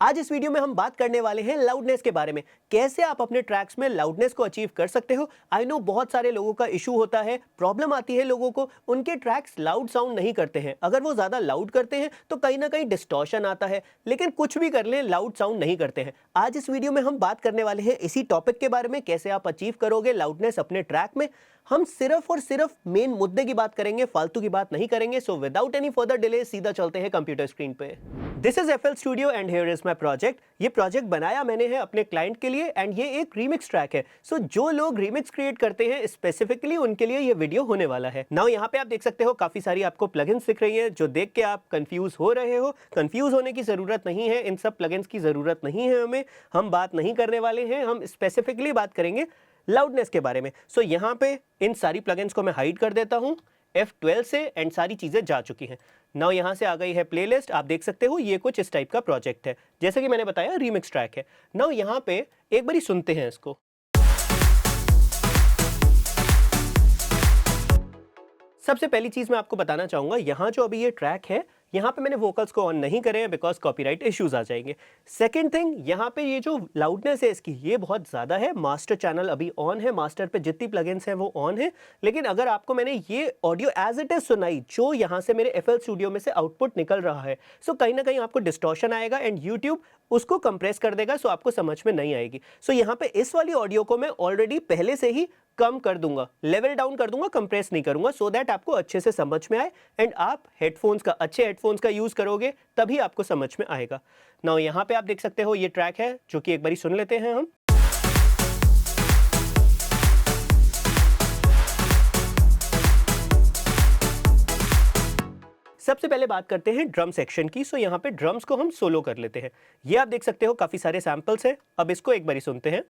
आज इस वीडियो में हम बात करने वाले हैं लाउडनेस के बारे में, कैसे आप अपने ट्रैक्स में लाउडनेस को अचीव कर सकते हो। आई नो बहुत सारे लोगों का इशू होता है, प्रॉब्लम आती है लोगों को, उनके ट्रैक्स लाउड साउंड नहीं करते हैं। अगर वो ज़्यादा लाउड करते हैं तो कहीं ना कहीं डिस्टॉर्शन आता है, लेकिन कुछ भी कर लें लाउड साउंड नहीं करते हैं। आज इस वीडियो में हम बात करने वाले हैं इसी टॉपिक के बारे में, कैसे आप अचीव करोगे लाउडनेस अपने ट्रैक में। हम सिर्फ और सिर्फ मेन मुद्दे की बात करेंगे, फालतू की बात नहीं करेंगे। So without any further delay सीधा चलते हैं कंप्यूटर स्क्रीन पे। This is FL studio and here is my project. ये प्रोजेक्ट बनाया मैंने है अपने क्लाइंट के लिए एंड ये एक रीमिक्स ट्रैक है। सो जो लोग रीमिक्स क्रिएट करते हैं स्पेसिफिकली उनके लिए ये वीडियो होने वाला है। नाउ यहाँ पे आप देख सकते हो काफी सारी आपको प्लगइन्स दिख रही है, जो देख के आप कंफ्यूज हो रहे हो। कंफ्यूज होने की जरूरत नहीं है, इन सब प्लगइन्स की जरूरत नहीं है हमें। हम बात नहीं करने वाले हैं, हम स्पेसिफिकली बात करेंगे लाउडनेस के बारे में। सो यहाँ पे इन सारी प्लगइन्स को मैं हाइड कर देता हूँ F12 से एंड सारी चीजें जा चुकी हैं। नाउ यहाँ से आ गई है प्लेलिस्ट। आप देख सकते हो ये कुछ इस टाइप का प्रोजेक्ट है, जैसे कि मैंने बताया रीमिक्स ट्रैक है। नाउ यहाँ पे एक बारी सुनते हैं इसको। सबसे पहली चीज मैं आपको बताना चाहूंगा, यहाँ जो अभी ये ट्रैक है यहाँ पे मैंने वोकल्स को ऑन नहीं करे हैं बिकॉज कॉपीराइट इश्यूज आ जाएंगे। सेकंड थिंग, यहाँ पे ये जो लाउडनेस है इसकी ये बहुत ज़्यादा है। मास्टर चैनल अभी ऑन है, मास्टर पे जितनी प्लगइन्स हैं वो ऑन है। लेकिन अगर आपको मैंने ये ऑडियो एज इट इज सुनाई जो यहाँ से मेरे FL स्टूडियो में से आउटपुट निकल रहा है, सो कहीं ना कहीं आपको डिस्टॉर्शन आएगा एंड यूट्यूब उसको कंप्रेस कर देगा, सो आपको समझ में नहीं आएगी। सो यहाँ पे इस वाली ऑडियो को मैं ऑलरेडी पहले से ही कम कर दूंगा, लेवल डाउन कर दूंगा, कंप्रेस नहीं करूंगा, सो दैट आपको अच्छे से समझ में आए एंड आप अच्छे हेडफोन्स का यूज करोगे तभी आपको समझ में आएगा। नाउ यहाँ पे आप देख सकते हो ये ट्रैक है जो कि एक बारी सुन लेते हैं हम। सबसे पहले बात करते हैं ड्रम सेक्शन की। सो यहाँ पे ड्रम्स को हम सोलो कर लेते हैं। ये आप देख सकते हो काफी सारे सैंपल्स हैं। अब इसको एक बारी सुनते हैं।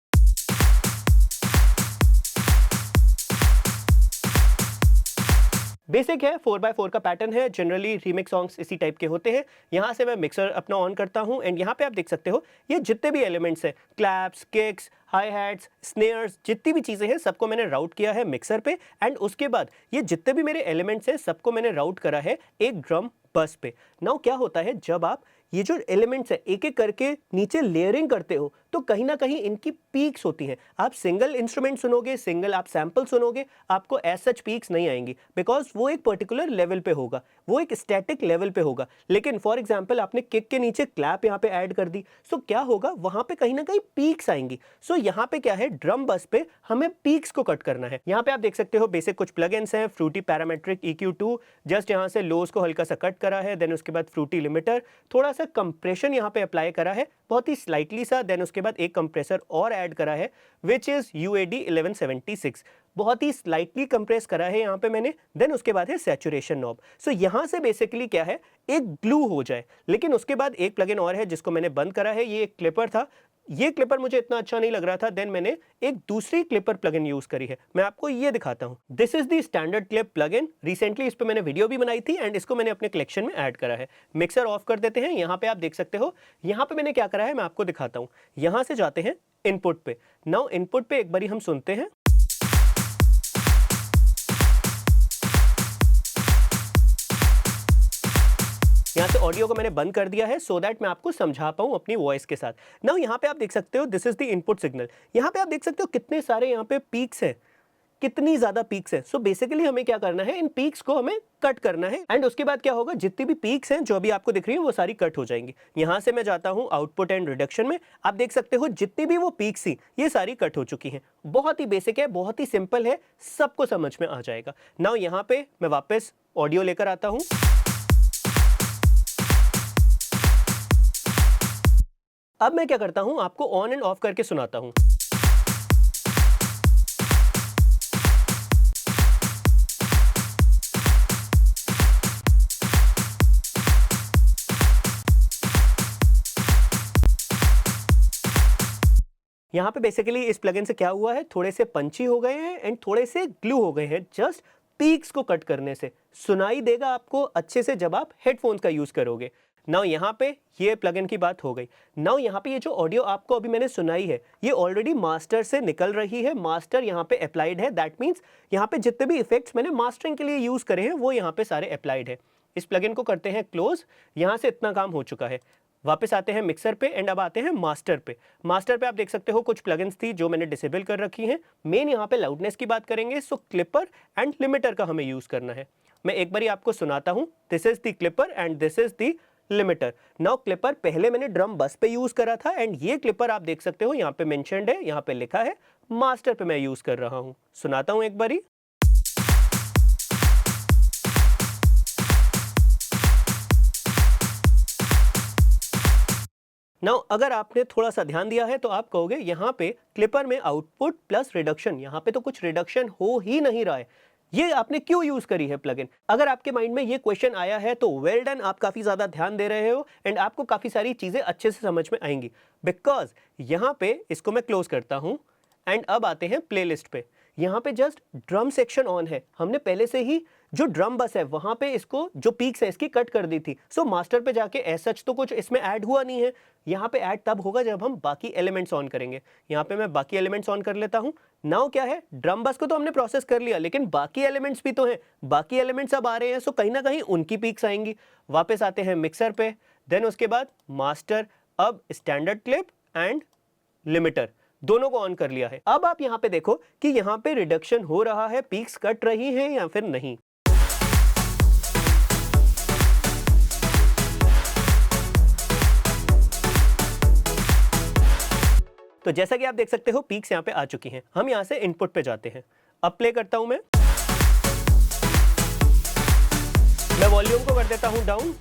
बेसिक है, 4x4 का पैटर्न है। जनरली रीमिक्स सॉन्ग्स इसी टाइप के होते हैं। यहाँ से मैं मिक्सर अपना ऑन करता हूँ एंड यहाँ पे आप देख सकते हो ये जितने भी एलिमेंट्स हैं, claps, kicks, hi hats, snares, जितनी भी चीज़ें हैं सबको मैंने राउट किया है मिक्सर पे। एंड उसके बाद ये जितने भी मेरे एलिमेंट्स हैं सबको मैंने राउट करा है एक ड्रम बस पे। नाउ क्या होता है, जब आप ये जो एलिमेंट्स है एक एक करके नीचे लेयरिंग करते हो तो कहीं ना कहीं इनकी पीक्स होती हैं। आप सिंगल इंस्ट्रूमेंट सुनोगे, सिंगल आप सैंपल सुनोगे, आपको एज सच पीक्स नहीं आएंगी बिकॉज वो एक पर्टिकुलर लेवल पे होगा, वो एक स्टैटिक लेवल पे होगा। लेकिन फॉर एग्जांपल आपने किक के नीचे क्लैप यहाँ पे ऐड कर दी, सो क्या होगा, वहां पे कहीं ना कहीं पीक्स आएंगी। सो यहाँ पे क्या है, ड्रम बस पे हमें पीक्स को कट करना है। यहाँ पे आप देख सकते हो बेसिक कुछ प्लगइन्स हैं, फ्रूटी पैरामेट्रिक EQ2, जस्ट यहाँ से लोज को हल्का सा कट करा है। देन उसके बाद फ्रूटी लिमिटर, थोड़ा सा कंप्रेशन यहाँ पे अप्लाई करा है, बहुत ही स्लाइटली सा। देन उसके बाद एक कंप्रेसर और ऐड करा है विच इज UAD 1176, बहुत ही स्लाइटली कंप्रेस करा है यहाँ पे मैंने। देन उसके बाद है सैचुरेशन नॉब। सो यहाँ से बेसिकली क्या है, एक ग्लू हो जाए। लेकिन उसके बाद एक प्लगइन और है जिसको मैंने बंद करा है, ये एक क्लिपर था। ये क्लिपर मुझे इतना अच्छा नहीं लग रहा था, देन मैंने एक दूसरी क्लिपर प्लगइन यूज करी है। मैं आपको ये दिखाता हूँ। This is the standard clip plugin. Recently इस पे मैंने वीडियो भी बनाई थी एंड इसको मैंने अपने कलेक्शन में ऐड करा है। मिक्सर ऑफ कर देते हैं। यहाँ पे आप देख सकते हो, यहाँ पे मैंने क्या करा है मैं आपको दिखाता हूँ। यहाँ से जाते हैं इनपुट पे। नाउ इनपुट पे एक बारी हम सुनते हैं। यहाँ से ऑडियो को मैंने बंद कर दिया है सो दैट मैं आपको समझा पाऊँ अपनी वॉइस के साथ। नाउ यहाँ पे आप देख सकते हो this is the input signal. यहाँ पे आप देख सकते हो कितने सारे यहाँ पे पीक्स हैं, कितनी ज्यादा पीक्स है। सो बेसिकली हमें क्या करना है, इन पीक्स को हमें कट करना है एंड उसके बाद क्या होगा, जितनी भी पीक्स हैं जो अभी आपको दिख रही है वो सारी कट हो जाएंगी। यहाँ से मैं जाता हूँ आउटपुट एंड रिडक्शन में। आप देख सकते हो जितनी भी वो पीक्स थी ये सारी कट हो चुकी हैं। बहुत ही बेसिक है, बहुत ही सिंपल है, सबको समझ में आ जाएगा। नाउ यहाँ पे मैं वापस ऑडियो लेकर आता हूँ। अब मैं क्या करता हूं, आपको ऑन एंड ऑफ करके सुनाता हूं। यहां पे बेसिकली इस प्लगइन से क्या हुआ है, थोड़े से पंची हो गए हैं एंड थोड़े से ग्लू हो गए हैं। जस्ट पीक्स को कट करने से सुनाई देगा आपको अच्छे से जब आप हेडफोन्स का यूज करोगे। नाउ यहाँ पे ये प्लगइन की बात हो गई। नाउ यहाँ पे ये जो ऑडियो आपको अभी मैंने सुनाई है ये ऑलरेडी मास्टर से निकल रही है। मास्टर यहाँ पे अप्लाइड है, दैट मीन्स यहाँ पे जितने भी इफेक्ट्स मैंने मास्टरिंग के लिए यूज करे हैं वो यहाँ पे सारे अप्लाइड है। इस प्लगइन को करते हैं क्लोज। यहाँ से इतना काम हो चुका है। वापस आते हैं मिक्सर पे एंड अब आते हैं मास्टर पे। मास्टर पे आप देख सकते हो कुछ प्लगइन्स थी जो मैंने डिसेबल कर रखी हैं। मेन यहाँ पे लाउडनेस की बात करेंगे, सो क्लिपर एंड लिमिटर का हमें यूज करना है। मैं एक बारी आपको सुनाता हूँ। This is the clipper and this is the limiter. Now clipper पहले मैंने ड्रम बस पे यूज करा था एंड ये क्लिपर आप देख सकते हो यहाँ पे मेंशन्ड है, यहाँ पे लिखा है मास्टर पे मैं यूज कर रहा हूँ। सुनाता हूँ एक बारी। नाउ अगर आपने थोड़ा सा ध्यान दिया है तो आप कहोगे यहाँ पे क्लिपर में आउटपुट प्लस रिडक्शन, यहाँ पे तो कुछ रिडक्शन हो ही नहीं रहा है, ये आपने क्यों यूज करी है प्लगइन? अगर आपके माइंड में ये क्वेश्चन आया है तो वेल डन, आप काफी ज्यादा ध्यान दे रहे हो एंड आपको काफी सारी चीजें अच्छे से समझ में आएंगी। बिकॉज यहाँ पे इसको मैं क्लोज करता हूं एंड अब आते हैं प्लेलिस्ट पे। यहाँ पे जस्ट ड्रम सेक्शन ऑन है, हमने पहले से ही जो ड्रम बस है वहां पे इसको जो पीक्स है इसकी कट कर दी थी। सो मास्टर पे जाके ऐसा तो कुछ इसमें ऐड हुआ नहीं है। यहाँ पे ऐड तब होगा जब हम बाकी एलिमेंट्स ऑन करेंगे। यहाँ पे मैं बाकी एलिमेंट्स ऑन कर लेता हूँ। नाउ क्या है, ड्रम बस को तो हमने प्रोसेस कर लिया लेकिन बाकी एलिमेंट्स भी तो हैं, बाकी एलिमेंट्स अब आ रहे हैं, सो कहीं ना कहीं उनकी पीक्स आएंगी। वापस आते हैं मिक्सर पे, देन उसके बाद मास्टर, अब स्टैंडर्ड क्लिप एंड लिमिटर दोनों को ऑन कर लिया है। अब आप यहाँ पे देखो कि यहाँ पे रिडक्शन हो रहा है, पीक्स कट रही हैं या फिर नहीं। तो जैसा कि आप देख सकते हो पीक्स यहाँ पे आ चुकी हैं। हम यहाँ से इनपुट पे जाते हैं। अब प्ले करता हूं मैं वॉल्यूम को कर देता हूं डाउन।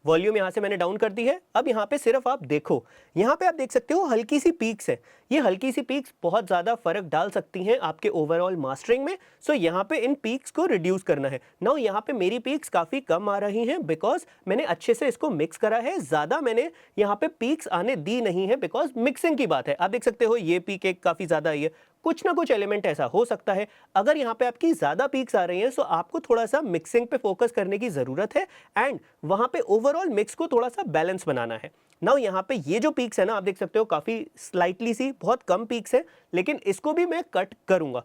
वॉल्यूम यहां से मैंने डाउन कर दी है। अब यहां पे सिर्फ आप देखो, यहां पे आप देख सकते हो हल्की सी पीक्स है। ये हल्की सी पीक्स बहुत ज्यादा फर्क डाल सकती हैं आपके ओवरऑल मास्टरिंग में। सो यहां पे इन पीक्स को रिड्यूस करना है। नाउ यहां पे मेरी पीक्स काफी कम आ रही हैं बिकॉज मैंने अच्छे से इसको मिक्स करा है। ज्यादा मैंने यहां पे पीक्स आने दी नहीं है बिकॉज मिक्सिंग की बात है। आप देख सकते हो ये पीक एक काफी ज्यादा आई है, कुछ ना कुछ एलिमेंट ऐसा हो सकता है। अगर यहाँ पे आपकी ज्यादा पीक्स आ रही हैं तो आपको थोड़ा सा मिक्सिंग पे फोकस करने की जरूरत है एंड वहां पे ओवरऑल मिक्स को थोड़ा सा बैलेंस बनाना है। नाउ यहाँ पे ये जो पीक्स है ना, आप देख सकते हो काफी स्लाइटली सी बहुत कम पीक्स है, लेकिन इसको भी मैं कट करूंगा।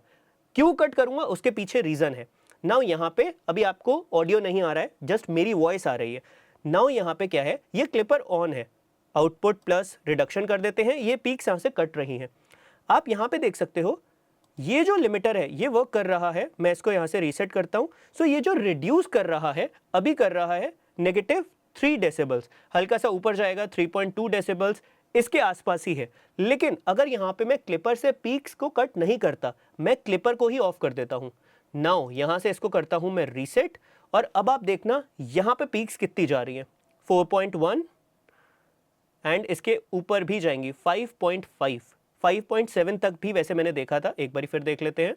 क्यों कट करूंगा उसके पीछे रीजन है। नाउ यहाँ पे अभी आपको ऑडियो नहीं आ रहा है, जस्ट मेरी वॉइस आ रही है। नाउ यहाँ पे क्या है, ये क्लिपर ऑन है, आउटपुट प्लस रिडक्शन कर देते हैं, ये पीक्स यहाँ से कट रही हैं। आप यहाँ पे देख सकते हो ये जो लिमिटर है ये वर्क कर रहा है। मैं इसको यहाँ से रीसेट करता हूँ। सो ये जो रिड्यूस कर रहा है अभी कर रहा है -3 डेसिबल्स, हल्का सा ऊपर जाएगा 3.2 डेसिबल्स, इसके आसपास ही है। लेकिन अगर यहाँ पे मैं क्लिपर से पीक्स को कट नहीं करता, मैं क्लिपर को ही ऑफ कर देता हूँ। नाउ यहाँ से इसको करता हूँ मैं रीसेट और अब आप देखना यहाँ पे पीक्स कितनी जा रही है, 4.1 एंड इसके ऊपर भी जाएंगी 5.5, 5.7 तक भी वैसे मैंने देखा था। एक बारी फिर देख लेते हैं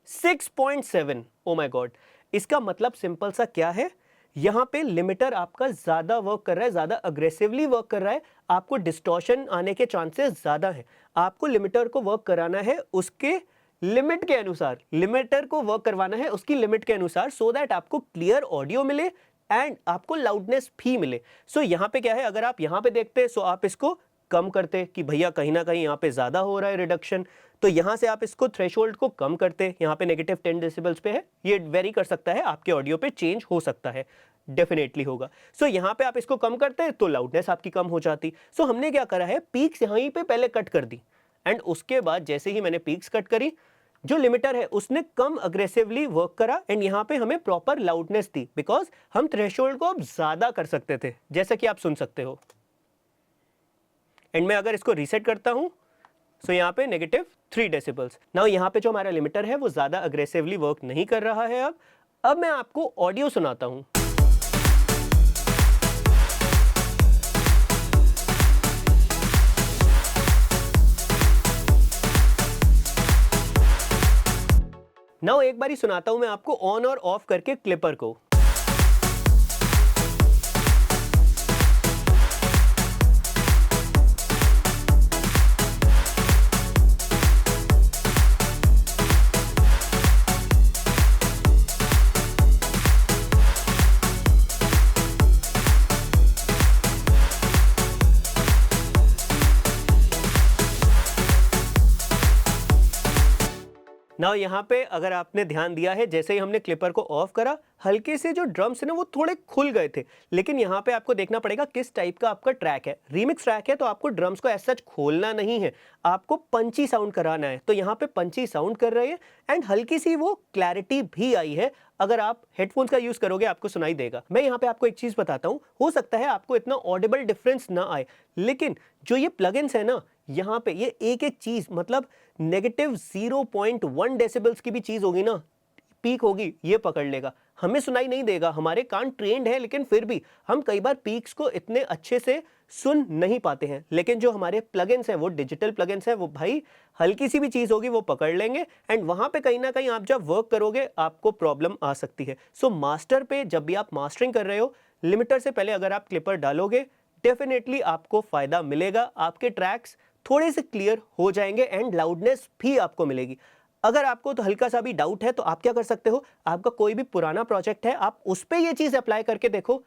6.7। ओ माय गॉड, इसका मतलब सिंपल सा क्या है, यहां पे लिमिटर आपका ज्यादा वर्क कर रहा है, ज्यादा अग्रेसिवली वर्क कर रहा है, आपको डिस्टॉर्शन आने के चांसेस ज्यादा है। आपको लिमिटर को वर्क कराना है उसके लिमिट के अनुसार, लिमिटर को वर्क करवाना है उसकी लिमिट के अनुसार, सो दैट आपको क्लियर ऑडियो मिले एंड आपको लाउडनेस भी मिले। सो यहाँ पे क्या है, अगर आप यहाँ पे देखते सो आप इसको कम करते कि भैया कहीं ना कहीं यहाँ पे ज्यादा हो रहा है रिडक्शन, तो यहाँ से आप इसको थ्रेशोल्ड को कम करते। यहाँ पे -10 डेसिबल्स पे है, ये वेरी कर सकता है, आपके ऑडियो पे चेंज हो सकता है, डेफिनेटली होगा। सो यहाँ पे आप इसको कम करते तो लाउडनेस आपकी कम हो जाती। सो हमने क्या करा है, पीक्स यहीं पे पहले कट कर दी एंड उसके बाद जैसे ही मैंने पीक्स कट करी, जो लिमिटर है उसने कम अग्रेसिवली वर्क करा एंड यहाँ पे हमें प्रॉपर लाउडनेस दी बिकॉज हम थ्रेशोल्ड को अब ज्यादा कर सकते थे, जैसा कि आप सुन सकते हो। एंड मैं अगर इसको रीसेट करता हूं सो यहाँ पे -3 डेसिबल्स। नाउ यहाँ पे जो हमारा लिमिटर है वो ज्यादा अग्रेसिवली वर्क नहीं कर रहा है। अब मैं आपको ऑडियो सुनाता हूं। नाउ एक बारी सुनाता हूं मैं आपको ऑन और ऑफ करके क्लिपर को। नाउ यहाँ पे अगर आपने ध्यान दिया है, जैसे ही हमने क्लिपर को ऑफ करा, हल्के से जो ड्रम्स है ना वो थोड़े खुल गए थे। लेकिन यहाँ पे आपको देखना पड़ेगा किस टाइप का आपका ट्रैक है। रीमिक्स ट्रैक है तो आपको ड्रम्स को ऐसा खोलना नहीं है, आपको पंची साउंड कराना है। तो यहाँ पे पंची साउंड कर रहे हैं एंड हल्की सी वो क्लैरिटी भी आई है। अगर आप हेडफोन्स का यूज करोगे आपको सुनाई देगा। मैं यहाँ पे आपको एक चीज बताता हूँ, हो सकता है आपको इतना ऑडिबल डिफरेंस ना आए, लेकिन जो ये प्लगइन्स है ना, यहाँ पे ये एक एक चीज मतलब नेगेटिव 0.1 डेसिबल्स की भी चीज होगी ना, पीक होगी, ये पकड़ लेगा। हमें सुनाई नहीं देगा, हमारे कान ट्रेंड है, लेकिन फिर भी हम कई बार पीक्स को इतने अच्छे से सुन नहीं पाते हैं। लेकिन जो हमारे प्लगइन्स हैं वो डिजिटल प्लगइन्स हैं, वो भाई हल्की सी भी चीज होगी वो पकड़ लेंगे एंड वहां पे कहीं ना कहीं आप जब वर्क करोगे आपको प्रॉब्लम आ सकती है। सो मास्टर पे जब भी आप मास्टरिंग कर रहे हो, लिमिटर से पहले अगर आप क्लिपर डालोगे डेफिनेटली आपको फायदा मिलेगा, आपके ट्रैक्स थोड़े से क्लियर हो जाएंगे एंड लाउडनेस भी आपको मिलेगी। अगर आपको तो हल्का सा भी डाउट है तो आप क्या कर सकते हो, आपका कोई भी पुराना प्रोजेक्ट है आप उस पे ये चीज अप्लाई करके देखो,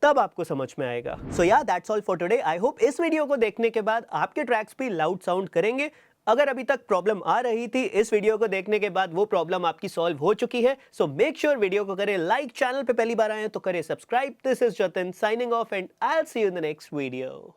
तब आपको समझ में आएगा। सो या that's all for today. I hope इस वीडियो को देखने के बाद आपके ट्रैक्स भी लाउड साउंड करेंगे। अगर अभी तक प्रॉब्लम आ रही थी, इस वीडियो को देखने के बाद वो प्रॉब्लम आपकी सॉल्व हो चुकी है। सो मेक श्योर वीडियो को करें लाइक, चैनल पे पहली बार आए तो करें subscribe. This is Jatin signing off and I will see you in the next video.